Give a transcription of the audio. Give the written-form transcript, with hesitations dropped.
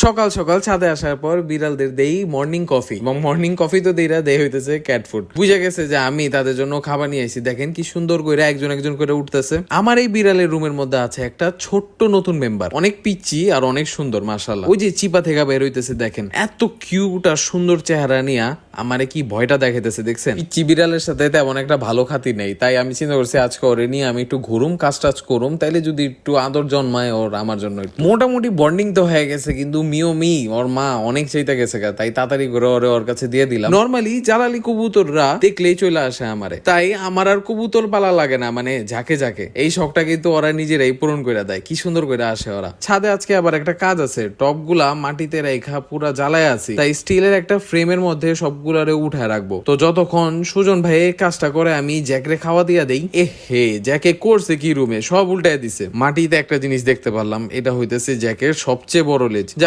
সকাল সকাল ছাদে আসার পর বিড়ালদের দেই মর্নিং কফি, এবং মর্নিং কফি তো দেই হইতেছে ক্যাট ফুড। বুঝে গেছে যে আমি তাদের জন্য খাবার নিয়ে আসি। দেখেন কি সুন্দর করে একজন একজন করে উঠতেছে। আমার এই বিড়ালের রুমের মধ্যে আছে একটা ছোট্ট নতুন মেম্বার, অনেক পিচ্চি আর অনেক সুন্দর মাশাআল্লাহ। ওই যে চিপা থেকে বের হইতেছে, দেখেন এত কিউট আর সুন্দর চেহারা নিয়া আমারে কি ভয়টা দেখাইতেছে দেখছেন। পিচ্চি বিড়ালের সাথে তেমন একটা ভালো খাতির নেই, তাই আমি চিন্তা করছি আজকে ওরে নিয়ে আমি একটু ঘুরুম, কাজ টাজ করুম, তাইলে যদি একটু আদর জন্মায় ওর আমার জন্য। মোটামুটি বন্ডিং তো হয়ে গেছে, কিন্তু ওর মা অনেক চাইতে গেছে, তাই তাড়াতাড়ি করে ওর কাছে দিয়ে দিলাম। নরমালি জালালি কবুতররা দেখলেই চলে আসে আমারে, তাই আমার আর কবুতর পালা লাগে না, মানে ঝাঁকে ঝাঁকে। এই শখটা কিন্তু ওরা নিজেরাই পূরণ করে দেয়। কি সুন্দর করে আসে ওরা। ছাদে আজকে আবার একটা কাজ আছে, টপ গুলা মাটিতে রেখা পুরা জ্বালায় আছি, তাই স্টিলের একটা ফ্রেমের মধ্যে সবগুলারে উঠায় রাখবো। তো যতক্ষণ সুজন ভাই এই কাজটা করে আমি জ্যাকরে খাওয়া দিয়া দেই। জ্যাকে করছে কি রুমে সব উল্টায় দিছে। মাটিতে একটা জিনিস দেখতে পারলাম, এটা হইতেছে জ্যাকের সবচেয়ে বড় লেজ।